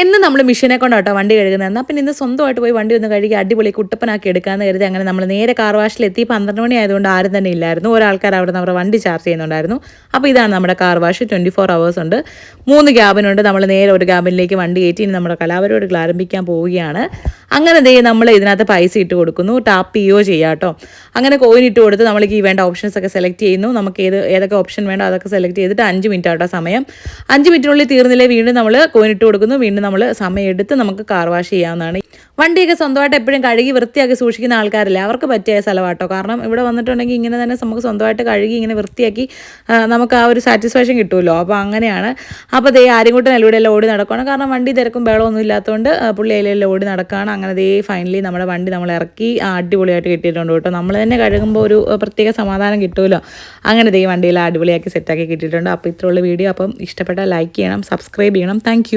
എന്ന് നമ്മൾ മെഷീനെ കൊണ്ടാട്ടോ വണ്ടി കഴുകുന്നത്. എന്നാൽ പിന്നെ ഇന്ന് സ്വന്തമായിട്ട് പോയി വണ്ടി ഒന്ന് കഴുകി അടിപൊളി കുട്ടപ്പനാക്കി എടുക്കാമെന്ന് കരുതി അങ്ങനെ നമ്മൾ നേരെ കാർ വാഷിലെത്തി. 12 മണി ആയതുകൊണ്ട് ആരും തന്നെ ഇല്ലായിരുന്നു. ഒരാൾക്കാർ അവിടെ നിന്ന് അവരുടെ വണ്ടി ചാർജ് ചെയ്യുന്നുണ്ടായിരുന്നു. അപ്പോൾ ഇതാണ് നമ്മുടെ കാർ വാഷ്. 24 hours ഉണ്ട്. 3 ക്യാബിനുണ്ട്. നമ്മൾ നേരെ ഒരു ക്യാബിനിലേക്ക് വണ്ടി കയറ്റി ഇനി നമ്മുടെ കലാപരിപാടികൾ ആരംഭിക്കാൻ പോവുകയാണ്. അങ്ങനെ നമ്മൾ ഇതിനകത്ത് പൈസ ഇട്ട് കൊടുക്കുന്നു. ടാപ്പ് ചെയ്യുകയോ ചെയ്യാം കേട്ടോ. അങ്ങനെ കോയിൻ ഇട്ട് കൊടുത്ത് നമ്മൾക്ക് ഈ വേണ്ട ഓപ്ഷൻസ് ഒക്കെ സെലക്ട് ചെയ്യുന്നു. നമുക്ക് ഏതൊക്കെ ഓപ്ഷൻ വേണ്ടോ അതൊക്കെ സെലക്ട് ചെയ്തിട്ട് 5 മിനിറ്റ് ആട്ടോ സമയം. 5 മിനിറ്റിനുള്ളിൽ തീർന്നില്ലേ വീണ്ടും നമ്മൾ കോയിൻ ഇട്ട് കൊടുക്കുന്നു. വീണ്ടും നമ്മൾ സമയം എടുത്ത് നമുക്ക് കാർ വാഷ് ചെയ്യാവുന്നതാണ്. വണ്ടിയൊക്കെ സ്വന്തമായിട്ട് എപ്പോഴും കഴുകി വൃത്തിയാക്കി സൂക്ഷിക്കുന്ന ആൾക്കാരില്ല, അവർക്ക് പറ്റിയ സ്ഥലമാട്ടോ. കാരണം ഇവിടെ വന്നിട്ടുണ്ടെങ്കിൽ ഇങ്ങനെ തന്നെ നമുക്ക് സ്വന്തമായിട്ട് കഴുകി ഇങ്ങനെ വൃത്തിയാക്കി നമുക്ക് ആ ഒരു സാറ്റിസ്ഫാക്ഷൻ കിട്ടുമല്ലോ. അപ്പോൾ അങ്ങനെയാണ്. അപ്പോൾ ആരും കൂട്ടും എല്ലാം ഓടി നടക്കുകയാണ്. കാരണം വണ്ടി തിരക്കും ബഹളമൊന്നും ഇല്ലാത്തതുകൊണ്ട് പുള്ളി അതിലെല്ലാം ഓടി നടക്കുകയാണ്. അങ്ങനെ ഫൈനലി നമ്മുടെ വണ്ടി നമ്മൾ ഇറക്കി അടിപൊളിയായിട്ട് കിട്ടിയിട്ടുണ്ട് കേട്ടോ. നമ്മൾ തന്നെ കഴുകുമ്പോൾ ഒരു പ്രത്യേക സമാധാനം കിട്ടുമല്ലോ. അങ്ങനെ വണ്ടിയെല്ലാം അടിപൊളിയാക്കി സെറ്റാക്കി കിട്ടിയിട്ടുണ്ട്. അപ്പോൾ ഇത്രയുള്ള വീഡിയോ. അപ്പം ഇഷ്ടപ്പെട്ടാൽ ലൈക്ക് ചെയ്യണം, സബ്സ്ക്രൈബ് ചെയ്യണം. താങ്ക്